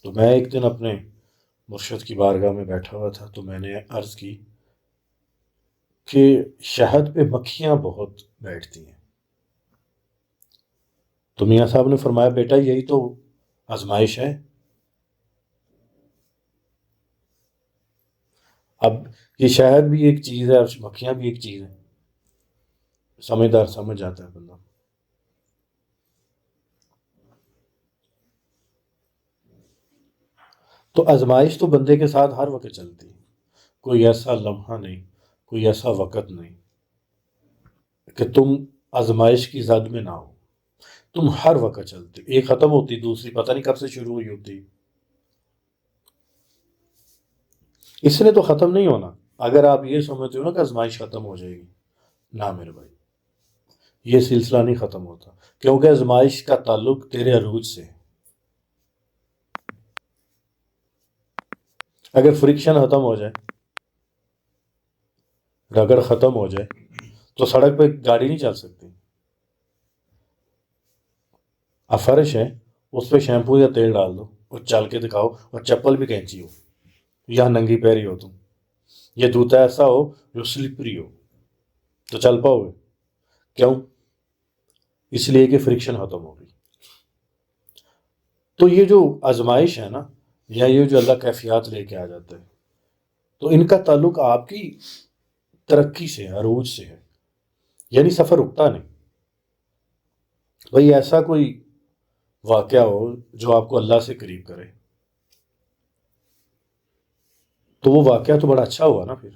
تو میں ایک دن اپنے مرشد کی بارگاہ میں بیٹھا ہوا تھا، تو میں نے عرض کی کہ شہد پہ مکھیاں بہت بیٹھتی ہیں۔ تو میاں صاحب نے فرمایا بیٹا یہی تو آزمائش ہے۔ اب یہ شہد بھی ایک چیز ہے اور مکھیاں بھی ایک چیز ہے، سمجھدار سمجھ جاتا ہے بندہ۔ تو آزمائش تو بندے کے ساتھ ہر وقت چلتی ہے، کوئی ایسا لمحہ نہیں، کوئی ایسا وقت نہیں کہ تم آزمائش کی زد میں نہ ہو، تم ہر وقت چلتے، ایک ختم ہوتی دوسری پتہ نہیں کب سے شروع ہوئی ہوتی۔ اس نے تو ختم نہیں ہونا۔ اگر آپ یہ سمجھتے ہو نا کہ آزمائش ختم ہو جائے گی، نہ میرے بھائی، یہ سلسلہ نہیں ختم ہوتا، کیونکہ آزمائش کا تعلق تیرے عروج سے ہے۔ اگر فرکشن ختم ہو جائے، رگڑ ختم ہو جائے، تو سڑک پہ گاڑی نہیں چل سکتی۔ اب فرش ہے، اس پہ شیمپو یا تیل ڈال دو اور چل کے دکھاؤ، اور چپل بھی کینچی ہو، یا ننگی پیری ہو تم، یہ جوتا ایسا ہو جو سلپری ہو، تو چل پاؤ گے؟ کیوں؟ اس لیے کہ فرکشن ختم ہو گئی۔ تو یہ جو آزمائش ہے نا، یا یہ جو اللہ کیفیات لے کے آ جاتا ہے، تو ان کا تعلق آپ کی ترقی سے ہے، عروج سے ہے، یعنی سفر رکتا نہیں۔ بھائی ایسا کوئی واقعہ ہو جو آپ کو اللہ سے قریب کرے، تو وہ واقعہ تو بڑا اچھا ہوا نا پھر۔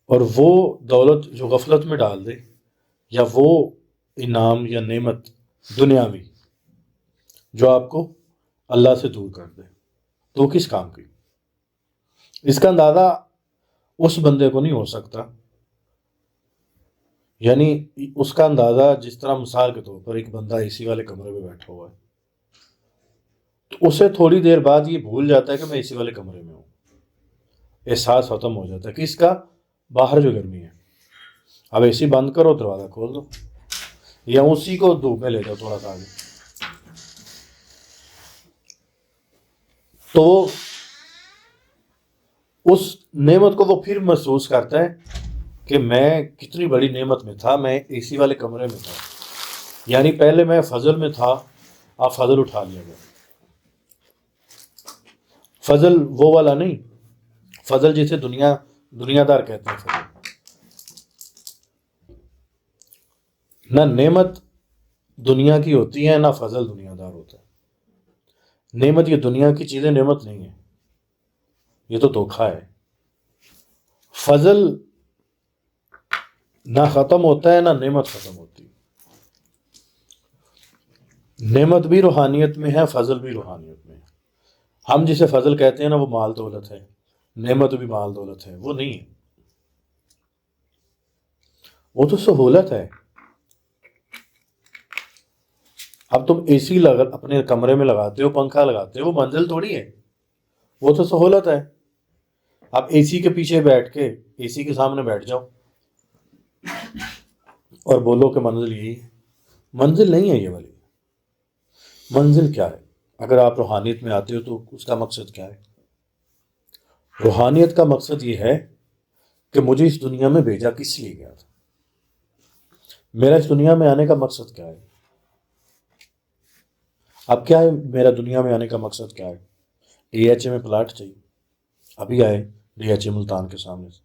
اور وہ دولت جو غفلت میں ڈال دے، یا وہ انعام یا نعمت دنیاوی جو آپ کو اللہ سے دور کر دے، تو وہ کس کام کی؟ اس کا اندازہ اس بندے کو نہیں ہو سکتا، یعنی اس کا اندازہ جس طرح مثال کے طور پر ایک بندہ اے سی والے کمرے میں بیٹھا ہوا ہے، تو اسے تھوڑی دیر بعد یہ بھول جاتا ہے کہ میں اے سی والے کمرے میں ہوں، احساس ختم ہو جاتا ہے کہ اس کا باہر جو گرمی ہے۔ اب اے سی بند کرو، دروازہ کھول دو، یا اسی کو دھوپ میں لے جاؤ تھوڑا سا آگے، تو وہ اس نعمت کو وہ پھر محسوس کرتا ہے کہ میں کتنی بڑی نعمت میں تھا، میں اے سی والے کمرے میں تھا، یعنی پہلے میں فضل میں تھا، اب فضل اٹھا لیا گیا۔ فضل وہ والا نہیں، فضل جسے دنیا دار کہتے ہیں فضل، نہ نعمت دنیا کی ہوتی ہے، نہ فضل دنیا دار ہوتا ہے۔ نعمت یہ دنیا کی چیزیں نعمت نہیں ہے، یہ تو دھوکھا ہے۔ فضل نہ ختم ہوتا ہے، نہ نعمت ختم ہوتی۔ نعمت بھی روحانیت میں ہے، فضل بھی روحانیت میں ہے۔ ہم جسے فضل کہتے ہیں نا، وہ مال دولت ہے، نعمت بھی مال دولت ہے، وہ نہیں ہے، وہ تو سہولت ہے۔ اب تم اے سی اپنے کمرے میں لگاتے ہو، پنکھا لگاتے ہو، وہ منزل تھوڑی ہے، وہ تو سہولت ہے۔ اب اے سی کے پیچھے بیٹھ کے اے سی کے سامنے بیٹھ جاؤ اور بولو کہ منزل یہی ہے، منزل نہیں ہے یہ والی۔ منزل کیا ہے؟ اگر آپ روحانیت میں آتے ہو تو اس کا مقصد کیا ہے؟ روحانیت کا مقصد یہ ہے کہ مجھے اس دنیا میں بھیجا کس لیے گیا تھا، میرا اس دنیا میں آنے کا مقصد کیا ہے۔ اب کیا ہے میرا دنیا میں آنے کا مقصد کیا ہے؟ ڈی ایچ اے میں پلاٹ چاہیے، ابھی آئے ڈی ایچ اے ملتان کے سامنے سے،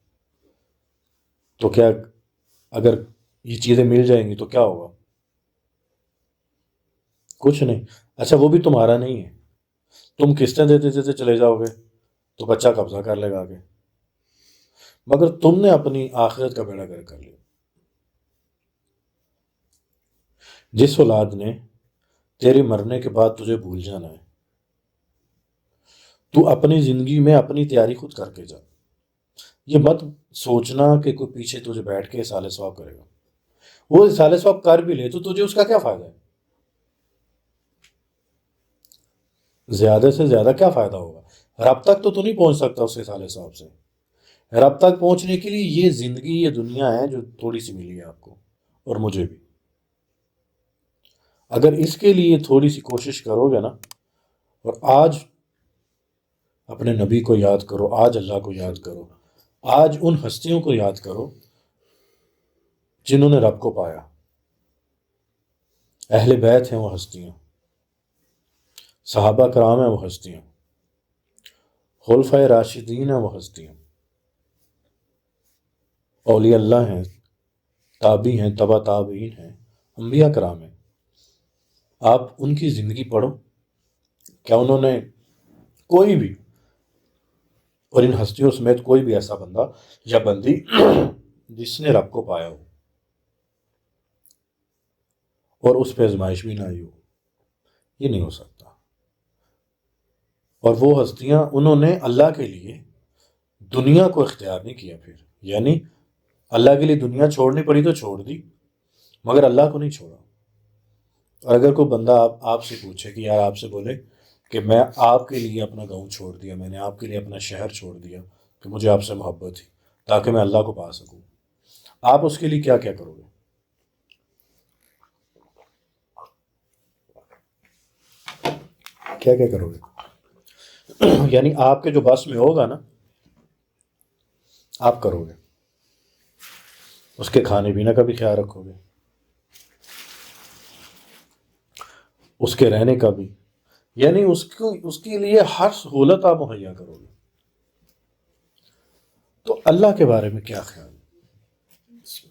تو کیا اگر یہ چیزیں مل جائیں گی تو کیا ہوگا؟ کچھ نہیں۔ اچھا وہ بھی تمہارا نہیں ہے، تم قسطیں دیتے دیتے چلے جاؤ گے تو بچہ قبضہ کر لے گا آگے، مگر تم نے اپنی آخرت کا بیڑا گرک کر لیا۔ جس اولاد نے تیرے مرنے کے بعد تجھے بھول جانا ہے، تو اپنی زندگی میں اپنی تیاری خود کر کے جا۔ یہ مت سوچنا کہ کوئی پیچھے تجھے بیٹھ کے اصالہ ثواب کرے گا، وہ اصالہ ثواب کر بھی لے تو تجھے اس کا کیا فائدہ ہے؟ زیادہ سے زیادہ کیا فائدہ ہوگا؟ رب تک تو نہیں پہنچ سکتا اس اصالہ ثواب سے۔ رب تک پہنچنے کے لیے یہ زندگی، یہ دنیا ہے جو تھوڑی سی ملی ہے آپ کو اور مجھے بھی، اگر اس کے لیے تھوڑی سی کوشش کرو گے نا، اور آج اپنے نبی کو یاد کرو، آج اللہ کو یاد کرو، آج ان ہستیوں کو یاد کرو جنہوں نے رب کو پایا. اہل بیت ہیں وہ ہستیاں، صحابہ کرام ہیں وہ ہستیاں، خلفائے راشدین ہیں وہ ہستیاں، اولیاء اللہ ہیں، تابعی ہیں، تبع تابعین ہیں، انبیاء کرام ہیں. آپ ان کی زندگی پڑھو، کیا انہوں نے کوئی بھی، اور ان ہستیوں سمیت کوئی بھی ایسا بندہ یا بندی جس نے رب کو پایا ہو اور اس پہ آزمائش بھی نہ آئی ہو؟ یہ نہیں ہو سکتا. اور وہ ہستیاں، انہوں نے اللہ کے لیے دنیا کو اختیار نہیں کیا. پھر یعنی اللہ کے لیے دنیا چھوڑنی پڑی تو چھوڑ دی، مگر اللہ کو نہیں چھوڑا. اور اگر کوئی بندہ آپ سے پوچھے کہ یار، آپ سے بولے کہ میں آپ کے لیے اپنا گاؤں چھوڑ دیا، میں نے آپ کے لیے اپنا شہر چھوڑ دیا کہ مجھے آپ سے محبت تھی تاکہ میں اللہ کو پا سکوں، آپ اس کے لیے کیا کیا کرو گے؟ کیا کیا کرو گے؟ یعنی آپ کے جو بس میں ہوگا نا، آپ کرو گے. اس کے کھانے پینے کا بھی خیال رکھو گے، اس کے رہنے کا بھی، یعنی اس کے لیے ہر سہولت آپ مہیا کرو گے. تو اللہ کے بارے میں کیا خیال ہے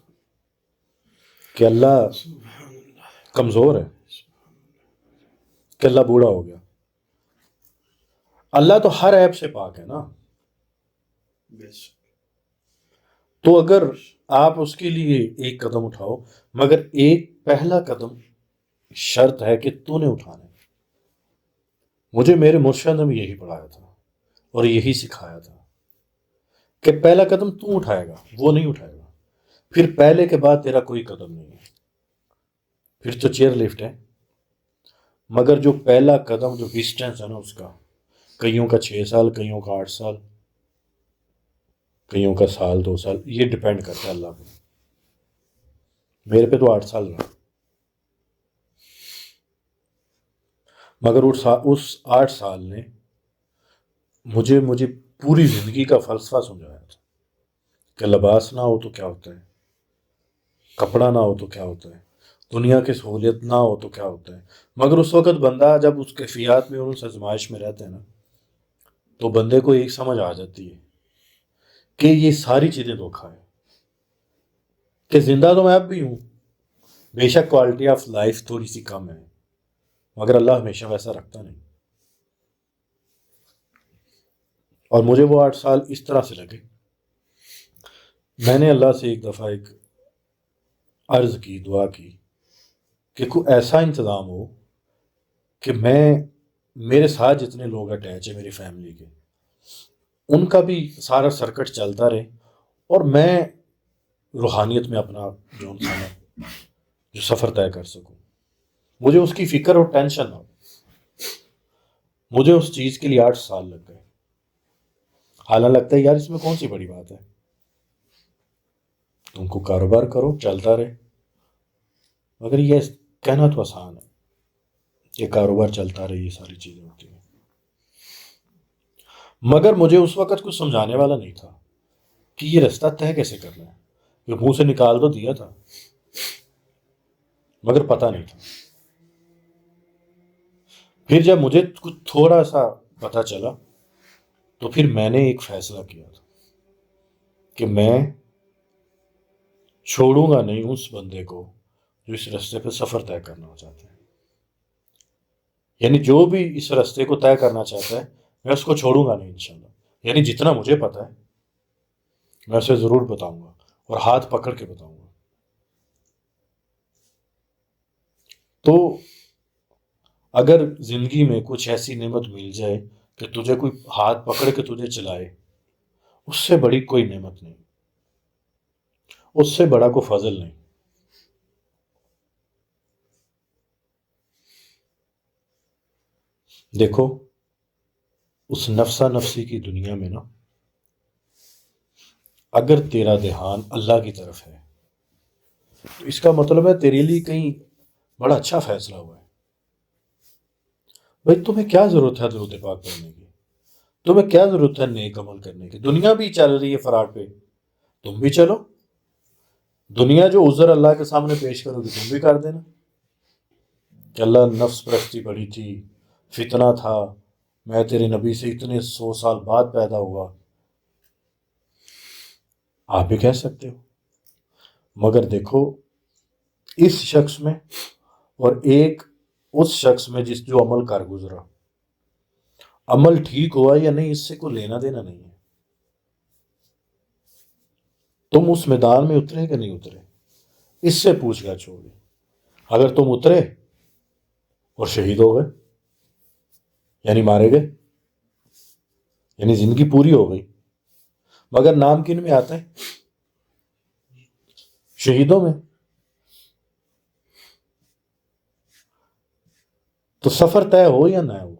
کہ اللہ کمزور ہے، کہ اللہ بوڑھا ہو گیا؟ اللہ تو ہر عیب سے پاک ہے نا. تو اگر آپ اس کے لیے ایک قدم اٹھاؤ، مگر ایک پہلا قدم شرط ہے کہ تو نے اٹھانا ہے. مجھے میرے مرشد نے بھی یہی پڑھایا تھا اور یہی سکھایا تھا کہ پہلا قدم تو اٹھائے گا، وہ نہیں اٹھائے گا. پھر پہلے کے بعد تیرا کوئی قدم نہیں ہے، پھر تو چیئر لفٹ ہے. مگر جو پہلا قدم، جو ڈسٹینس ہے نا اس کا، کئیوں کا 6 سال، کئیوں کا 8 سال، کئیوں کا سال 2 سال، یہ ڈپینڈ کرتا ہے اللہ پہ. میرے پہ تو 8 سال رہا، مگر اس 8 سال نے مجھے پوری زندگی کا فلسفہ سمجھایا تھا کہ لباس نہ ہو تو کیا ہوتا ہے، کپڑا نہ ہو تو کیا ہوتا ہے، دنیا کی سہولیت نہ ہو تو کیا ہوتا ہے. مگر اس وقت بندہ جب اس کیفیات میں اور اس آزمائش میں رہتا ہے نا، تو بندے کو ایک سمجھ آ جاتی ہے کہ یہ ساری چیزیں دھوکھا ہے، کہ زندہ تو میں اب بھی ہوں، بے شک کوالٹی آف لائف تھوڑی سی کم ہے، مگر اللہ ہمیشہ ویسا رکھتا نہیں. اور مجھے وہ 8 سال اس طرح سے لگے، میں نے اللہ سے ایک دفعہ ایک عرض کی، دعا کی کہ کوئی ایسا انتظام ہو کہ میرے ساتھ جتنے لوگ اٹیچ ہیں میری فیملی کے، ان کا بھی سارا سرکٹ چلتا رہے، اور میں روحانیت میں اپنا جو سفر طے کر سکوں. مجھے اس کی فکر اور ٹینشن نہ ہو. مجھے اس چیز کے لیے 8 سال لگ گئے. حالانکہ لگتا ہے یار اس میں کون سی بڑی بات ہے، تم کو کاروبار کرو چلتا رہے. مگر یہ کہنا تو آسان ہے کہ کاروبار چلتا رہے، یہ ساری چیزیں ہوتی ہیں. مگر مجھے اس وقت کچھ سمجھانے والا نہیں تھا کہ یہ رستہ طے کیسے کرنا ہے. یہ منہ سے نکال تو دیا تھا، مگر پتہ نہیں تھا. پھر جب مجھے کچھ تھوڑا سا پتہ چلا، تو پھر میں نے ایک فیصلہ کیا تھا کہ میں چھوڑوں گا نہیں اس بندے کو جو اس رستے پہ سفر طے کرنا چاہتا ہے. یعنی جو بھی اس رستے کو طے کرنا چاہتا ہے، میں اس کو چھوڑوں گا نہیں انشاءاللہ. یعنی جتنا مجھے پتہ ہے میں اسے ضرور بتاؤں گا، اور ہاتھ پکڑ کے بتاؤں گا. تو اگر زندگی میں کچھ ایسی نعمت مل جائے کہ تجھے کوئی ہاتھ پکڑ کے تجھے چلائے، اس سے بڑی کوئی نعمت نہیں، اس سے بڑا کوئی فضل نہیں. دیکھو، اس نفسا نفسی کی دنیا میں نا، اگر تیرا دھیان اللہ کی طرف ہے تو اس کا مطلب ہے تیرے لیے کہیں بڑا اچھا فیصلہ ہوا ہے. بھائی تمہیں کیا ضرورت ہے درود پاک پڑھنے کی؟ تمہیں کیا ضرورت ہے نیک عمل کرنے کی؟ دنیا بھی چل رہی ہے فراڈ پہ، تم بھی چلو. دنیا جو عذر اللہ کے سامنے پیش کرو گی تم بھی کر دینا کہ اللہ نفس پرستی بڑی تھی، فتنہ تھا، میں تیرے نبی سے اتنے 100 سال بعد پیدا ہوا. آپ بھی کہہ سکتے ہو. مگر دیکھو اس شخص میں اور ایک اس شخص میں جس جو عمل کر گزرا، عمل ٹھیک ہوا یا نہیں اس سے کوئی لینا دینا نہیں ہے. تم اس میدان میں اترے کہ نہیں اترے اس سے پوچھ گچھ ہوگی. اگر تم اترے اور شہید ہو گئے یعنی مارے گئے، یعنی زندگی پوری ہو گئی. مگر نام کن میں آتا ہے؟ شہیدوں میں. تو سفر طے ہو یا نہ ہو،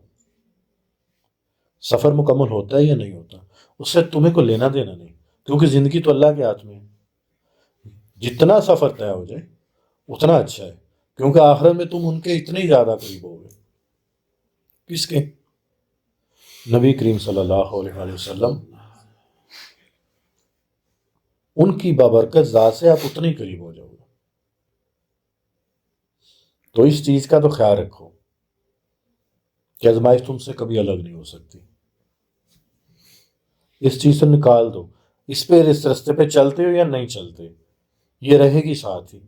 سفر مکمل ہوتا ہے یا نہیں ہوتا، اس سے تمہیں کو لینا دینا نہیں، کیونکہ زندگی تو اللہ کے ہاتھ میں ہے. جتنا سفر طے ہو جائے اتنا اچھا ہے، کیونکہ آخرت میں تم ان کے اتنے ہی زیادہ قریب ہو گئے. کس کے؟ نبی کریم صلی اللہ علیہ وسلم. ان کی بابرکت ذات سے آپ اتنے ہی قریب ہو جاؤ گے. تو اس چیز کا تو خیال رکھو کہ آزمائش تم سے کبھی الگ نہیں ہو سکتی. اس چیز سے نکال دو. اس پہ اس رستے پہ چلتے ہو یا نہیں چلتے، یہ رہے گی ساتھ ہی.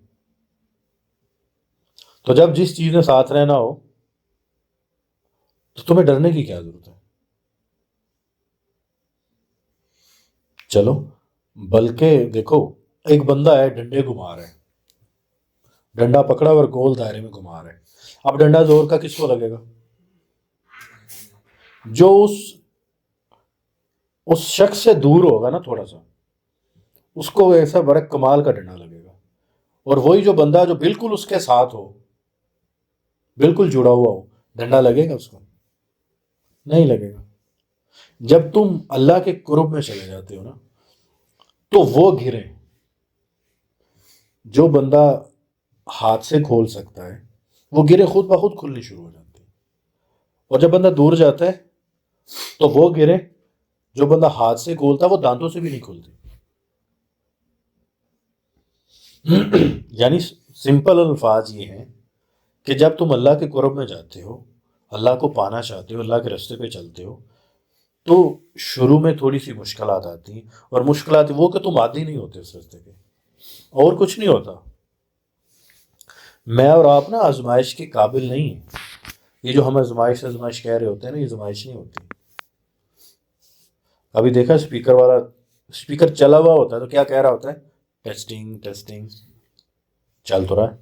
تو جب جس چیز میں ساتھ رہنا ہو تو تمہیں ڈرنے کی کیا ضرورت ہے؟ چلو. بلکہ دیکھو ایک بندہ ہے ڈنڈے گھما رہا ہے، ڈنڈا پکڑا اور گول دائرے میں گھما رہا ہے. اب ڈنڈا زور کا کس کو لگے گا؟ جو اس شخص سے دور ہوگا نا تھوڑا سا، اس کو ایسا بڑا کمال کا ڈنڈا لگے گا. اور وہی جو بندہ جو بالکل اس کے ساتھ ہو، بالکل جڑا ہوا ہو، ڈنڈا لگے گا اس کو؟ نہیں لگے گا. جب تم اللہ کے قرب میں چلے جاتے ہو نا تو وہ گرے جو بندہ ہاتھ سے کھول سکتا ہے، وہ گرے خود بخود کھلنی شروع ہو جاتی ہے. اور جب بندہ دور جاتا ہے تو وہ گرے جو بندہ ہاتھ سے کھولتا وہ دانتوں سے بھی نہیں کھلتی. یعنی سمپل الفاظ یہ ہیں کہ جب تم اللہ کے قرب میں جاتے ہو، اللہ کو پانا چاہتے ہو، اللہ کے راستے پہ چلتے ہو، تو شروع میں تھوڑی سی مشکلات آتی ہیں. اور مشکلات وہ کہ تم عادی نہیں ہوتے اس راستے کے، اور کچھ نہیں ہوتا. میں اور آپ نا آزمائش کے قابل نہیں ہیں. یہ جو ہم آزمائش آزمائش کہہ رہے ہوتے ہیں نا، یہ آزمائش نہیں ہوتی. ابھی دیکھا اسپیکر والا، اسپیکر چلا ہوا ہوتا ہے تو کیا کہہ رہا ہوتا ہے؟ Testing testing. چل تو رہا ہے.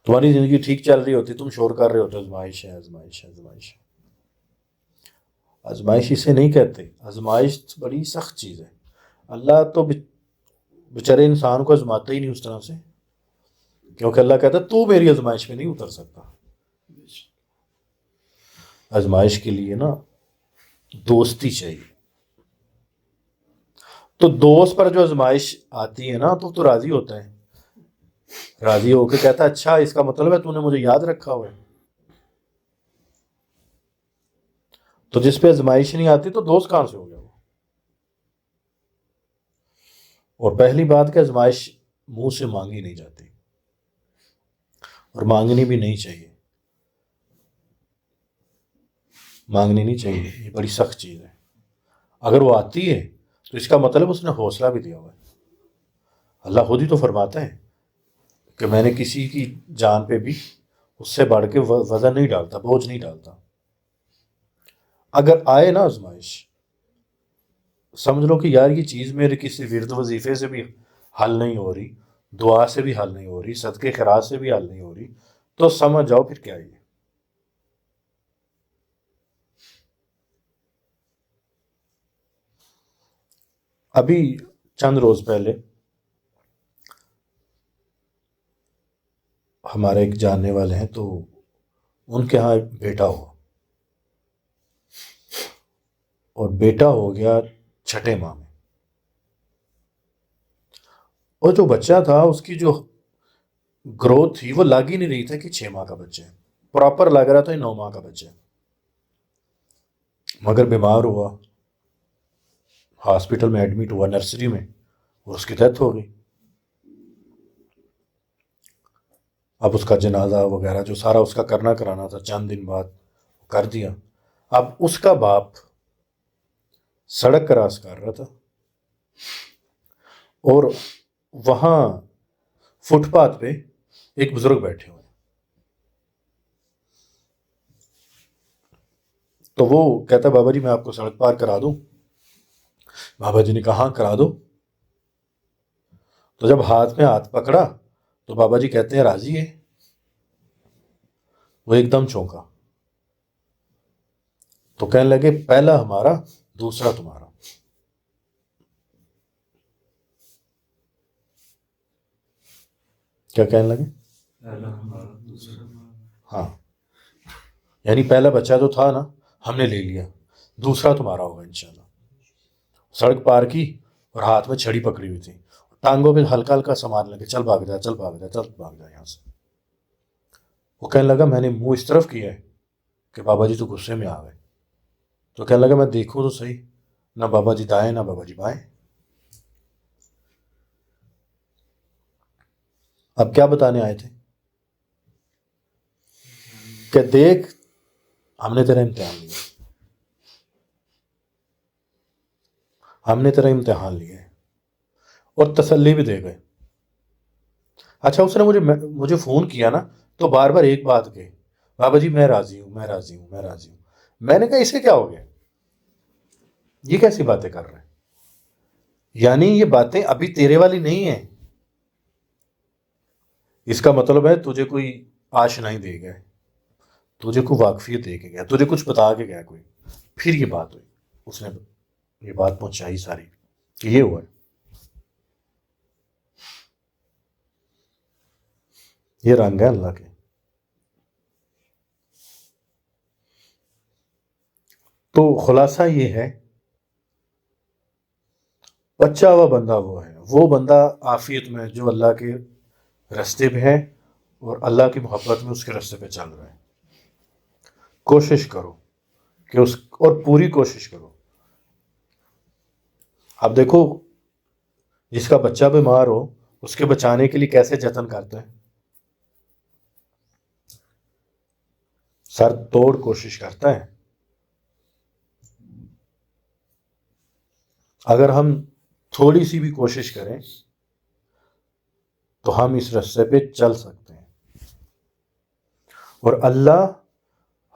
تمہاری زندگی ٹھیک چل رہی ہوتی، تم شور کر رہے ہوتے آزمائش ہے آزمائش ہے آزمائش ہے. آزمائش اسے نہیں کہتے. آزمائش بڑی سخت چیز ہے. اللہ تو بیچارے انسان کو آزماتا ہی نہیں اس طرح سے، کیونکہ اللہ کہتا ہے تو میری آزمائش میں نہیں اتر سکتا. آزمائش کے لیے نا دوستی چاہیے. تو دوست پر جو آزمائش آتی ہے نا تو راضی ہوتا ہے، راضی ہو کے کہتا ہے اچھا اس کا مطلب ہے تو نے مجھے یاد رکھا ہوا ہے. تو جس پہ آزمائش نہیں آتی تو دوست کہاں سے ہو گیا وہ؟ اور پہلی بات کہ آزمائش منہ سے مانگی نہیں جاتی اور مانگنی بھی نہیں چاہیے. مانگنی نہیں چاہیے، یہ بڑی سخت چیز ہے. اگر وہ آتی ہے تو اس کا مطلب اس نے حوصلہ بھی دیا ہوا ہے. اللہ خود ہی تو فرماتا ہے کہ میں نے کسی کی جان پہ بھی اس سے بڑھ کے وزن نہیں ڈالتا، بوجھ نہیں ڈالتا. اگر آئے نا آزمائش، سمجھ لو کہ یار یہ چیز میرے کسی ورد وظیفے سے بھی حل نہیں ہو رہی، دعا سے بھی حل نہیں ہو رہی، صدقے خیرات سے بھی حل نہیں ہو رہی، تو سمجھ جاؤ پھر کیا یہ. ابھی چند روز پہلے ہمارے ایک جاننے والے ہیں، تو ان کے ہاں ایک بیٹا ہوا، اور بیٹا ہو گیا چھٹے ماہ میں. اور جو بچہ تھا اس کی جو گروتھ تھی وہ لگ ہی نہیں رہی تھا کہ 6 ماہ کا بچہ ہے، پراپر لگ رہا تھا 9 ماہ کا بچہ ہے، مگر بیمار ہوا، ہاسپٹل میں ایڈمٹ ہوا نرسری میں، اور اس کی ڈیتھ ہو گئی۔ اب اس کا جنازہ وغیرہ جو سارا اس کا کرنا کرانا تھا چند دن بعد کر دیا۔ اب اس کا باپ سڑک کراس کر رہا تھا اور وہاں فٹ پاتھ پہ ایک بزرگ بیٹھے ہوئے، تو وہ کہتا بابا جی میں آپ کو سڑک پار کرا دوں۔ بابا جی نے کہا ہاں کرا دو۔ تو جب ہاتھ میں ہاتھ پکڑا تو بابا جی کہتے ہیں راضی ہے؟ وہ ایک دم چونکا، تو کہنے لگے پہلا ہمارا دوسرا تمہارا۔ کیا کہنے لگے؟ ہاں، یعنی پہلا بچہ جو تھا نا ہم نے لے لیا، دوسرا تمہارا ہوگا انشاءاللہ۔ سڑک پار کی اور ہاتھ میں چھڑی پکڑی ہوئی تھی، ٹانگوں پہ ہلکا ہلکا سامان لگے، چل بھاگ جا چل بھاگ جا چل بھاگ جا یہاں سے۔ وہ کہنے لگا میں نے منہ اس طرف کیا ہے کہ بابا جی تو غصے میں آ گئے، تو کہنے لگا میں دیکھوں تو صحیح، نہ بابا جی دائیں نہ بابا جی بائیں۔ اب کیا بتانے آئے تھے کہ دیکھ ہم نے تیرا امتحان لیا، ہم نے تیرا امتحان لیا ہے، اور تسلی بھی دے گئے۔ اچھا اس نے مجھے فون کیا نا تو بار بار ایک بات کہی، بابا جی میں راضی ہوں میں راضی ہوں میں راضی ہوں۔ میں نے کہا اسے کیا ہو گیا، یہ کیسی باتیں کر رہے ہیں؟ یعنی یہ باتیں ابھی تیرے والی نہیں ہیں، اس کا مطلب ہے تجھے کوئی آشنائی دے گیا، تجھے کوئی واقفیت دے کے گیا، تجھے کچھ بتا کے گیا کوئی، پھر یہ بات ہوئی۔ اس نے یہ بات پہنچائی ساری کہ یہ ہوا ہے، یہ رنگ ہے اللہ کے۔ تو خلاصہ یہ ہے، بچا ہوا بندہ وہ بندہ عافیت میں جو اللہ کے رستے پہ ہے اور اللہ کی محبت میں اس کے رستے پہ چل رہا ہے۔ کوشش کرو کہ اور پوری کوشش کرو۔ اب دیکھو جس کا بچہ بیمار ہو اس کے بچانے کے لیے کیسے جتن کرتا ہے، سر توڑ کوشش کرتا ہے۔ اگر ہم تھوڑی سی بھی کوشش کریں تو ہم اس رستے پہ چل سکتے ہیں، اور اللہ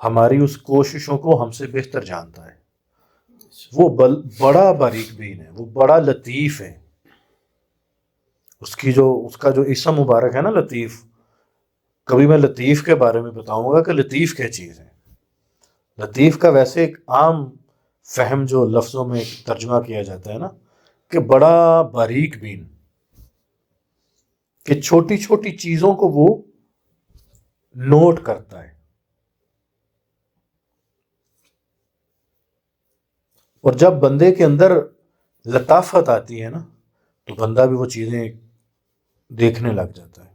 ہماری اس کوششوں کو ہم سے بہتر جانتا ہے۔ وہ بڑا باریک بین ہے، وہ بڑا لطیف ہے۔ اس کا جو اسم مبارک ہے نا لطیف، کبھی میں لطیف کے بارے میں بتاؤں گا کہ لطیف کیا چیز ہے۔ لطیف کا ویسے ایک عام فہم جو لفظوں میں ترجمہ کیا جاتا ہے نا کہ بڑا باریک بین، کہ چھوٹی چھوٹی چیزوں کو وہ نوٹ کرتا ہے، اور جب بندے کے اندر لطافت آتی ہے نا تو بندہ بھی وہ چیزیں دیکھنے لگ جاتا ہے۔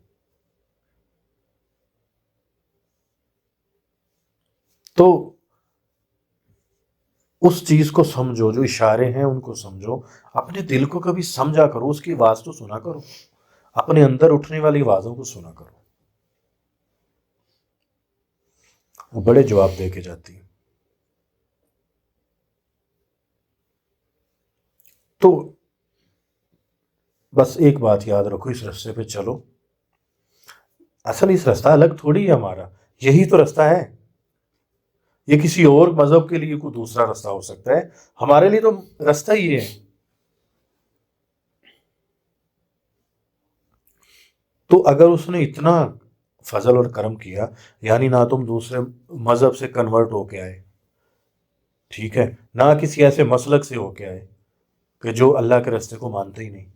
تو اس چیز کو سمجھو، جو اشارے ہیں ان کو سمجھو، اپنے دل کو کبھی سمجھا کرو، اس کی آواز تو سنا کرو، اپنے اندر اٹھنے والی آوازوں کو سنا کرو، وہ بڑے جواب دے کے جاتی ہیں۔ تو بس ایک بات یاد رکھو، اس رستے پہ چلو، اصل اس رستہ الگ تھوڑی ہے ہمارا، یہی تو رستہ ہے۔ یہ کسی اور مذہب کے لیے کوئی دوسرا رستہ ہو سکتا ہے، ہمارے لیے تو رستہ ہی ہے۔ تو اگر اس نے اتنا فضل اور کرم کیا، یعنی نہ تم دوسرے مذہب سے کنورٹ ہو کے آئے، ٹھیک ہے، نہ کسی ایسے مسلک سے ہو کے آئے کہ جو اللہ کے رستے کو مانتے ہی نہیں،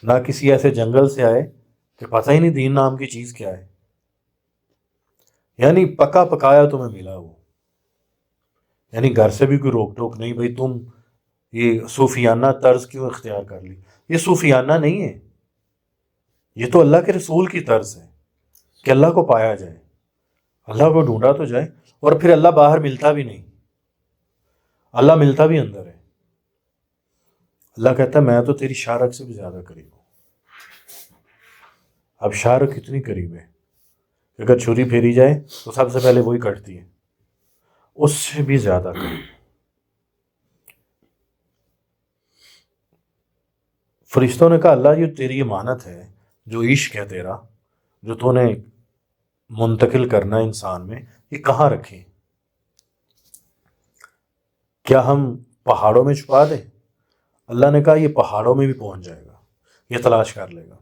نہ کسی ایسے جنگل سے آئے کہ پتہ ہی نہیں دین نام کی چیز کیا ہے، یعنی پکا پکایا تمہیں ملا وہ، یعنی گھر سے بھی کوئی روک ٹوک نہیں، بھائی تم یہ صوفیانہ طرز کیوں اختیار کر لی؟ یہ صوفیانہ نہیں ہے، یہ تو اللہ کے رسول کی طرز ہے کہ اللہ کو پایا جائے، اللہ کو ڈھونڈا تو جائے، اور پھر اللہ باہر ملتا بھی نہیں، اللہ ملتا بھی اندر ہے۔ اللہ کہتا ہے میں تو تیری شارک سے بھی زیادہ قریب ہوں۔ اب شارک اتنی قریب ہے کہ اگر چھری پھیری جائے تو سب سے پہلے وہی کٹتی ہے، اس سے بھی زیادہ قریب۔ فرشتوں نے کہا اللہ یہ تیری امانت ہے، جو عشق ہے تیرا، جو تو نے منتقل کرنا ہے انسان میں، یہ کہاں رکھیں؟ کیا ہم پہاڑوں میں چھپا دیں؟ اللہ نے کہا یہ پہاڑوں میں بھی پہنچ جائے گا، یہ تلاش کر لے گا۔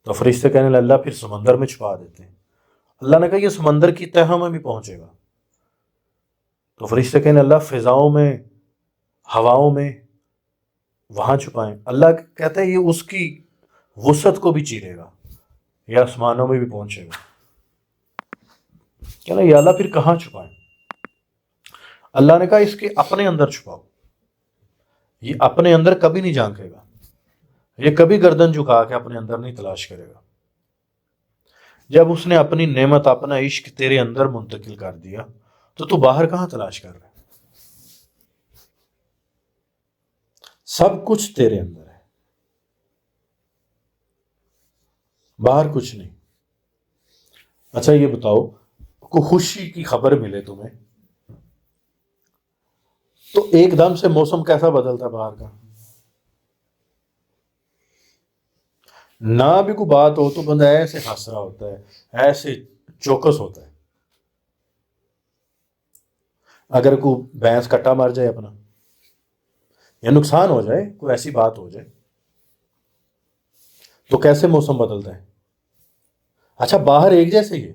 تو فرشتے کہنے لگے اللہ پھر سمندر میں چھپا دیتے ہیں۔ اللہ نے کہا یہ سمندر کی تہہ میں بھی پہنچے گا۔ تو فرشتے کہنے اللہ فضاؤں میں، ہواؤں میں، وہاں چھپائیں۔ اللہ کہتا ہے یہ اس کی وسعت کو بھی چیرے گا، یہ آسمانوں میں بھی پہنچے گا۔ کہنا یا اللہ پھر کہاں چھپائیں؟ اللہ نے کہا اس کے اپنے اندر چھپاؤ، یہ اپنے اندر کبھی نہیں جھانکے گا، یہ کبھی گردن جھکا کے اپنے اندر نہیں تلاش کرے گا۔ جب اس نے اپنی نعمت، اپنا عشق تیرے اندر منتقل کر دیا تو باہر کہاں تلاش کر رہا ہے؟ سب کچھ تیرے اندر ہے، باہر کچھ نہیں۔ اچھا یہ بتاؤ کوئی خوشی کی خبر ملے تمہیں تو ایک دم سے موسم کیسا بدلتا باہر کا؟ نہ بھی کوئی بات ہو تو بندہ ایسے ہنس رہا ہوتا ہے، ایسے چوکس ہوتا ہے۔ اگر کوئی بھینس کٹا مار جائے اپنا یا نقصان ہو جائے، کوئی ایسی بات ہو جائے تو کیسے موسم بدلتا ہے؟ اچھا باہر ایک جیسے ہی ہے،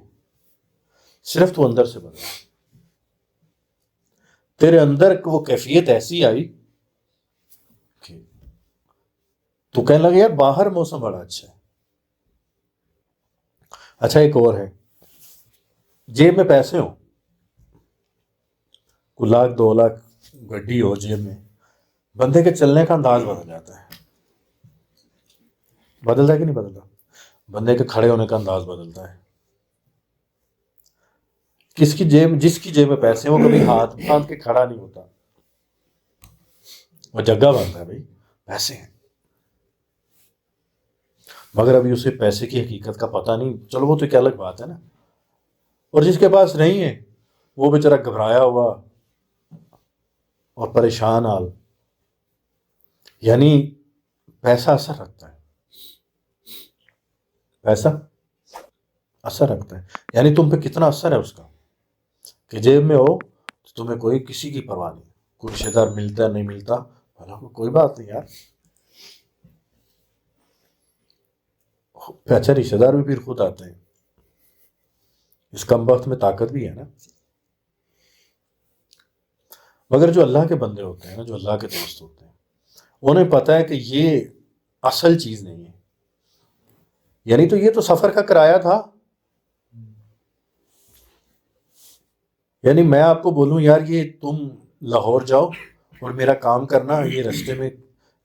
صرف تو اندر سے بدلا، تیرے اندر وہ کیفیت ایسی آئی کہ تو کہنے لگا یار باہر موسم بڑا اچھا ہے۔ اچھا ایک اور ہے، جیب میں پیسے ہوں، کوئی لاکھ 2 لاکھ گڈی ہو جیب میں، بندے کے چلنے کا انداز بدل جاتا ہے۔ بدلتا ہے کہ نہیں بدلتا؟ بندے کے کھڑے ہونے کا انداز بدلتا ہے۔ جس کی جیب میں پیسے ہیں وہ کبھی ہاتھ باندھ کے کھڑا نہیں ہوتا، وہ جگہ باندھتا ہے بھائی پیسے ہیں، مگر ابھی اسے پیسے کی حقیقت کا پتہ نہیں، چلو وہ تو ایک الگ بات ہے نا۔ اور جس کے پاس نہیں ہے وہ بیچارہ گھبرایا ہوا اور پریشان حال۔ یعنی پیسہ اثر رکھتا ہے، پیسہ اثر رکھتا ہے، یعنی تم پہ کتنا اثر ہے اس کا، کہ جیب میں ہو تو تمہیں کوئی کسی کی پرواہ نہیں، کوئی رشتے دار ملتا نہیں ملتا کوئی بات نہیں یار۔ اچھا رشتے دار بھی پھر خود آتے ہیں، اس کم وقت میں طاقت بھی ہے نا۔ مگر جو اللہ کے بندے ہوتے ہیں نا، جو اللہ کے دوست ہوتے ہیں، انہیں پتہ ہے کہ یہ اصل چیز نہیں ہے۔ یعنی تو یہ تو سفر کا کرایہ تھا، یعنی میں آپ کو بولوں یار یہ تم لاہور جاؤ اور میرا کام کرنا، یہ رستے میں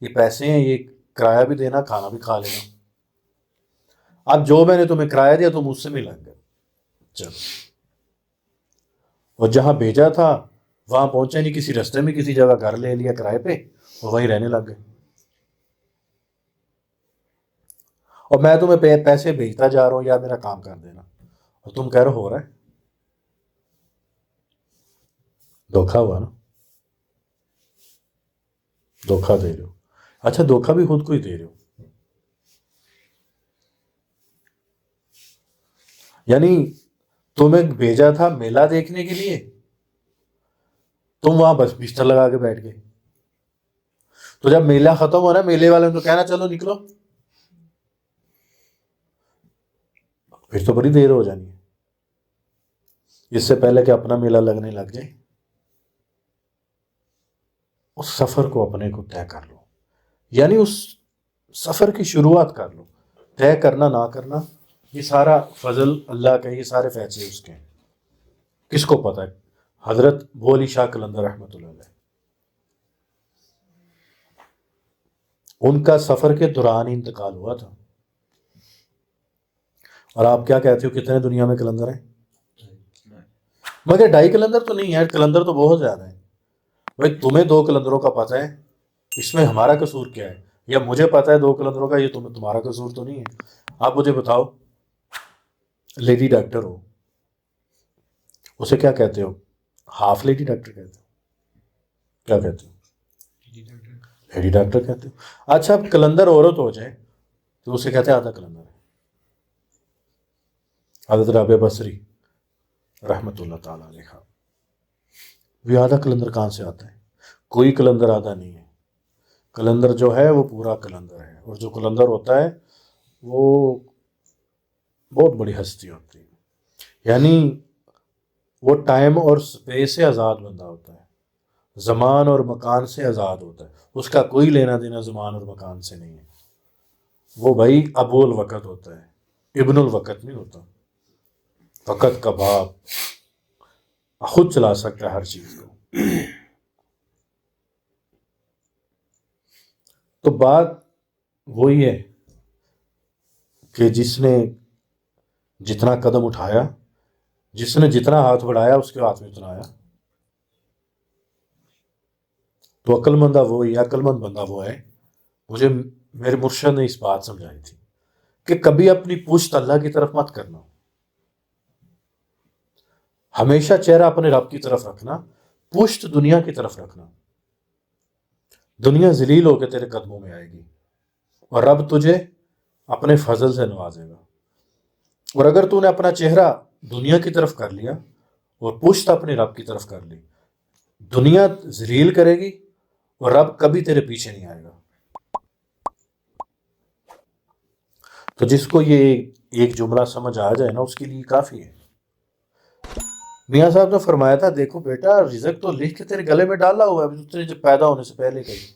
یہ پیسے ہیں، یہ کرایہ بھی دینا، کھانا بھی کھا لینا، اب جو میں نے تمہیں کرایہ دیا تم اس سے بھی لگ گئے، چلو۔ اور جہاں بھیجا تھا وہاں پہنچے نہیں، کسی رستے میں کسی جگہ گھر لے لیا کرائے پہ اور وہیں رہنے لگ گئے، اور میں تمہیں پیسے بھیجتا جا رہا ہوں یا میرا کام کر دینا، اور تم کہہ رہے ہو رہا ہے، دھوکھا ہوا نا، دھوکھا دے رہے ہو۔ اچھا دھوکھا بھی خود کو ہی دے رہے ہو، یعنی تمہیں بھیجا تھا میلہ دیکھنے کے لیے، تم وہاں بس بستر لگا کے بیٹھ گئے، تو جب میلہ ختم ہو نا میلے والے تو کہنا چلو نکلو، پھر تو بڑی دیر ہو جانی ہے، اس سے پہلے کہ اپنا میلہ لگنے لگ جائے۔ اس سفر کو اپنے کو طے کر لو، یعنی اس سفر کی شروعات کر لو۔ طے کرنا نہ کرنا یہ سارا فضل اللہ کا، یہ سارے فیصلے اس کے ہیں، کس کو پتہ ہے؟ حضرت بھولی شاہ قلندر رحمۃ اللہ علیہ ان کا سفر کے دوران ہی انتقال ہوا تھا. اور آپ کیا کہتے ہو کتنے دنیا میں کلندر ہیں؟ مگر 2.5 کلندر تو نہیں ہے، کلندر تو بہت زیادہ ہیں. بھائی تمہیں 2 کلندروں کا پتہ ہے، اس میں ہمارا قصور کیا ہے؟ یا مجھے پتہ ہے 2 کلندروں کا، یہ تمہارا قصور تو نہیں ہے. آپ مجھے بتاؤ، لیڈی ڈاکٹر ہو، اسے کیا کہتے ہو؟ ہاف لیڈی ڈاکٹر کہتے ہو؟ کیا کہتے ہو؟ لیڈی ڈاکٹر کہتے ہو. اچھا اب کلندر عورت ہو جائے تو اسے کہتے ہیں آدھا کلندر ہے. حضرت رابعہ بصری رحمۃ اللہ تعالیٰ علیہ، وہ آدھا کلندر کہاں سے آتا ہے؟ کوئی کلندر آدھا نہیں ہے. کلندر جو ہے وہ پورا کلندر ہے، اور جو کلندر ہوتا ہے وہ بہت بڑی ہستی ہوتی ہے. یعنی وہ ٹائم اور اسپیس سے آزاد بندہ ہوتا ہے، زمان اور مکان سے آزاد ہوتا ہے. اس کا کوئی لینا دینا زمان اور مکان سے نہیں ہے. وہ بھائی ابو الوقت ہوتا ہے، ابن الوقت نہیں ہوتا. وقت کا باپ خود چلا سکتا ہے ہر چیز کو. تو بات وہی ہے کہ جس نے جتنا قدم اٹھایا، جس نے جتنا ہاتھ بڑھایا، اس کے ہاتھ میں اتنا آیا. تو عقل مندہ وہی، عقل مند بندہ وہ ہے. مجھے میرے مرشد نے اس بات سمجھائی تھی کہ کبھی اپنی پشت اللہ کی طرف مت کرنا، ہمیشہ چہرہ اپنے رب کی طرف رکھنا، پشت دنیا کی طرف رکھنا. دنیا ذلیل ہو کے تیرے قدموں میں آئے گی، اور رب تجھے اپنے فضل سے نوازے گا. اور اگر تو نے اپنا چہرہ دنیا کی طرف کر لیا اور پشت اپنے رب کی طرف کر لی، دنیا ذلیل کرے گی اور رب کبھی تیرے پیچھے نہیں آئے گا. تو جس کو یہ ایک جملہ سمجھ آ جائے نا، اس کے لیے کافی ہے. میاں صاحب نے فرمایا تھا دیکھو بیٹا، رزق تو لکھ کے تیرے گلے میں ڈالا ہوا ہے، تیرے پیدا ہونے سے پہلے کا ہی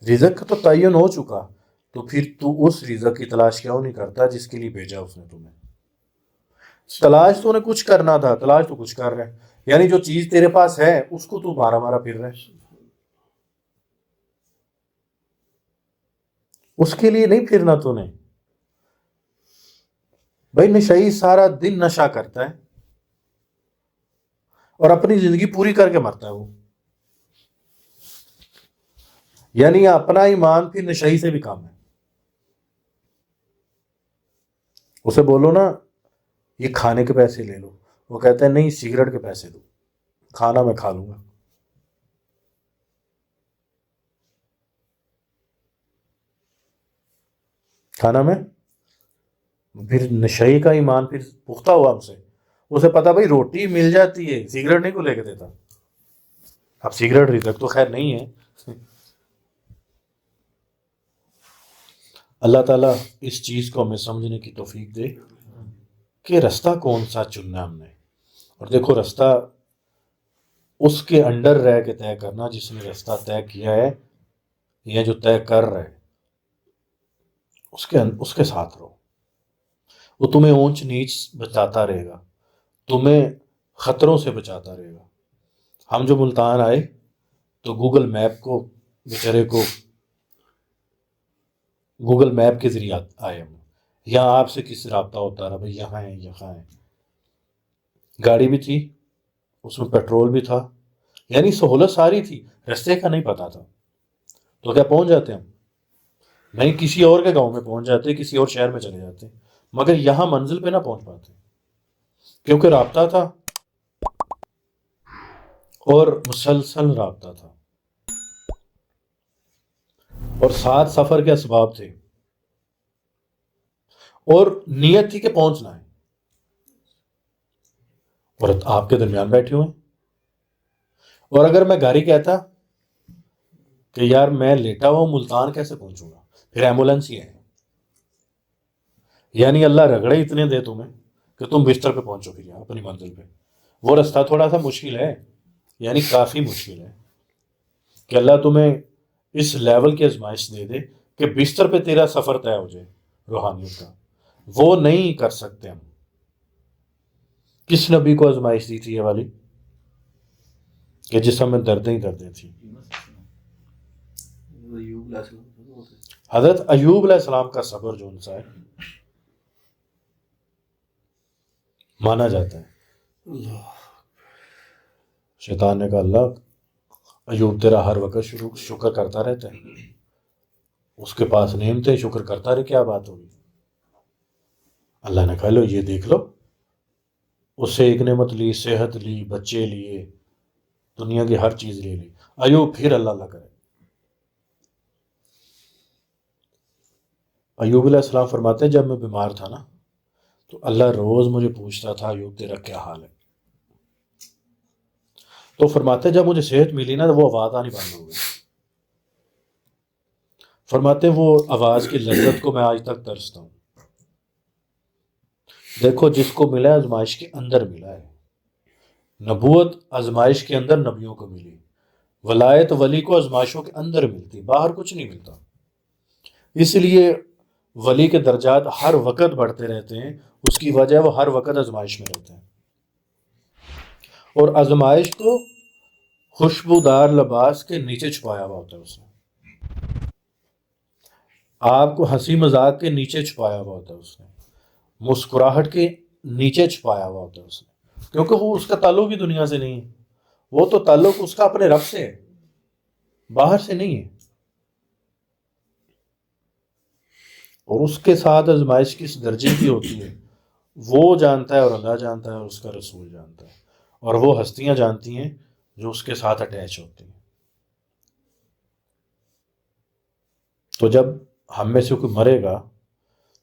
رزق تو تعین ہو چکا. تو پھر تو اس رزق کی تلاش کیوں نہیں کرتا جس کے لیے بھیجا اس نے تمہیں؟ تلاش تو انہیں کچھ کرنا تھا، تلاش تو کچھ کر رہے ہیں. یعنی جو چیز تیرے پاس ہے اس کو تو مارا مارا پھر رہے، اس کے لیے نہیں پھرنا. تو نے بھائی نشئی سارا دن نشہ کرتا ہے اور اپنی زندگی پوری کر کے مرتا ہے وہ. یعنی اپنا ایمان پھر نشئی سے بھی کام ہے. اسے بولو نا یہ کھانے کے پیسے لے لو، وہ کہتا ہے نہیں سگریٹ کے پیسے دو، کھانا میں کھا لوں گا. کھانا میں پھر نشئی کا ایمان پھر پختہ ہوا ہم سے. اسے پتا بھائی روٹی مل جاتی ہے، سگریٹ نہیں کو لے کے دیتا. اب سگریٹ رزق تو خیر نہیں ہے. اللہ تعالیٰ اس چیز کو ہمیں سمجھنے کی توفیق دے کہ رستہ کون سا چننا ہم نے. اور دیکھو رستہ اس کے انڈر رہ کے طے کرنا جس نے رستہ طے کیا ہے یا جو طے کر رہا ہے اس کے ساتھ رہو. وہ تمہیں اونچ نیچ بچاتا رہے گا، تمہیں خطروں سے بچاتا رہے گا. ہم جو ملتان آئے تو گوگل میپ کو بیچارے کو گوگل میپ کے ذریعے آئے ہم. یہاں آپ سے کس سے رابطہ ہوتا رہا بھائی یہاں ہے یہاں ہے. گاڑی بھی تھی، اس میں پیٹرول بھی تھا، یعنی سہولت ساری تھی. رستے کا نہیں پتا تھا تو کیا پہنچ جاتے ہم؟ نہیں، کسی اور کے گاؤں میں پہنچ جاتے، کسی اور شہر میں چلے جاتے، مگر یہاں منزل پہ نہ پہنچ پاتے کیونکہ رابطہ تھا اور مسلسل رابطہ تھا اور ساتھ سفر کے اسباب تھے اور نیت تھی کہ پہنچنا ہے. اور آپ کے درمیان بیٹھے ہوئے ہیں. اور اگر میں گاڑی کہتا کہ یار میں لیٹا ہوا ہوں ملتان کیسے پہنچوں گا، پھر ایمبولینس ہی ہے. یعنی اللہ رگڑے اتنے دے تمہیں کہ تم بستر پہ پہنچو پھر یہاں اپنی منزل پہ. وہ رستہ تھوڑا سا مشکل ہے، یعنی کافی مشکل ہے کہ اللہ تمہیں اس لیول کی آزمائش دے دے کہ بستر پہ تیرا سفر طے ہو جائے روحانیت کا. وہ نہیں کر سکتے ہم. کس نبی کو آزمائش دی تھی یہ والی کہ جسم میں دردیں ہی دردیں تھیں؟ حضرت ایوب علیہ السلام کا صبر جو ان سا ہے مانا جاتا ہے. شیطان نے کہا اللہ ایوب تیرا ہر وقت شکر کرتا رہتا ہے، اس کے پاس نعمتیں، شکر کرتا رہے، کیا بات ہوگی؟ اللہ نے کہا لو یہ دیکھ لو، اس سے ایک نعمت لی، صحت لی، بچے لیے، دنیا کی ہر چیز لے لی. ایوب پھر اللہ کرے. ایوب علیہ السلام فرماتے ہیں جب میں بیمار تھا نا تو اللہ روز مجھے پوچھتا تھا ایوب تیرا کیا حال ہے؟ تو فرماتے ہیں جب مجھے صحت ملی نا وہ آواز آنی بند ہو گئی. فرماتے ہیں وہ آواز کی لذت کو میں آج تک ترستا ہوں. دیکھو جس کو ملا ہے آزمائش کے اندر ملا ہے. نبوت آزمائش کے اندر نبیوں کو ملی، ولایت ولی کو آزمائشوں کے اندر ملتی، باہر کچھ نہیں ملتا. اس لیے ولی کے درجات ہر وقت بڑھتے رہتے ہیں، اس کی وجہ وہ ہر وقت آزمائش میں رہتے ہیں. اور آزمائش کو خوشبودار لباس کے نیچے چھپایا ہوا ہوتا ہے. اس نے آپ کو ہنسی مذاق کے نیچے چھپایا ہوا ہوتا ہے، اس نے مسکراہٹ کے نیچے چھپایا ہوا ہوتا ہے اس نے، کیونکہ وہ اس کا تعلق ہی دنیا سے نہیں ہے. وہ تو تعلق اس کا اپنے رب سے ہے، باہر سے نہیں ہے. اور اس کے ساتھ آزمائش کس درجے کی ہوتی ہے وہ جانتا ہے، اور اللہ جانتا ہے، اور اس کا رسول جانتا ہے، اور وہ ہستیاں جانتی ہیں جو اس کے ساتھ اٹیچ ہوتی ہیں. تو جب ہم میں سے کوئی مرے گا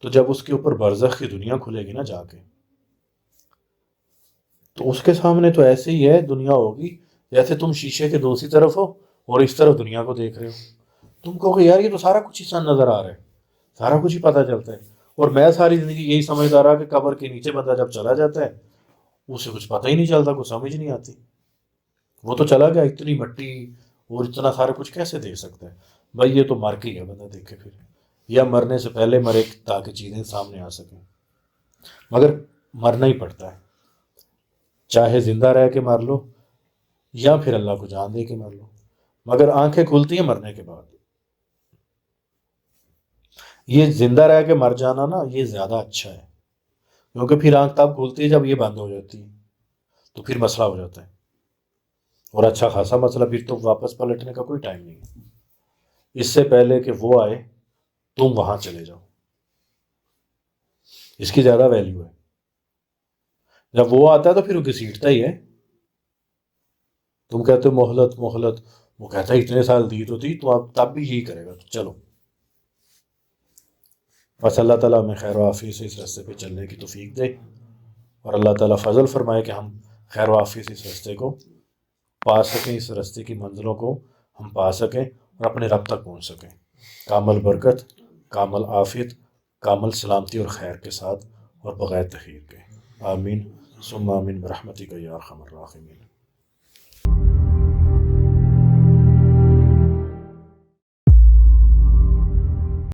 تو جب اس کے اوپر برزخ کی دنیا کھلے گی نا جا کے، تو اس کے سامنے تو ایسے ہی ہے دنیا ہوگی جیسے تم شیشے کے دوسری طرف ہو اور اس طرف دنیا کو دیکھ رہے ہو. تم کہو کہ یار یہ تو سارا کچھ ہی نظر آ رہا ہے، سارا کچھ ہی پتہ چلتا ہے. اور میں ساری زندگی یہی سمجھتا رہا کہ قبر کے نیچے بندہ جب چلا جاتا ہے اسے کچھ پتہ ہی نہیں چلتا، کچھ سمجھ نہیں آتی. وہ تو چلا گیا، اتنی مٹی اور اتنا سارا کچھ کیسے دیکھ سکتا ہے؟ بھائی یہ تو مر کے گیا بندہ دیکھے پھر، یا مرنے سے پہلے مرے تاکہ چیزیں سامنے آ سکیں. مگر مرنا ہی پڑتا ہے، چاہے زندہ رہ کے مر لو یا پھر اللہ کو جان دے کے مر لو، مگر آنکھیں کھلتی ہیں مرنے کے بعد. یہ زندہ رہ کے مر جانا نا یہ زیادہ اچھا ہے، کیونکہ پھر آنکھ تب کھلتی ہے جب یہ بند ہو جاتی ہے تو پھر مسئلہ ہو جاتا ہے، اور اچھا خاصا مسئلہ. پھر تو واپس پلٹنے کا کوئی ٹائم نہیں ہے. اس سے پہلے کہ وہ آئے تم وہاں چلے جاؤ، اس کی زیادہ ویلیو ہے. جب وہ آتا ہے تو پھر وہ گھسیٹتا ہی ہے. تم کہتے ہو مہلت مہلت، وہ کہتا ہے اتنے سال دی تو تھی، تو اب تب بھی یہی کرے گا، تو چلو. بس اللہ تعالیٰ ہمیں خیر و عافیت سے اس راستے پہ چلنے کی توفیق دے، اور اللہ تعالیٰ فضل فرمائے کہ ہم خیر و عافیت سے اس راستے کو پا سکیں، اس راستے کی منزلوں کو ہم پا سکیں اور اپنے رب تک پہنچ سکیں کامل برکت، کامل عافیت، کامل سلامتی اور خیر کے ساتھ، اور بغیر تخیر کے. آمین ثم آمین برحمتک یا ارحم الراحمین.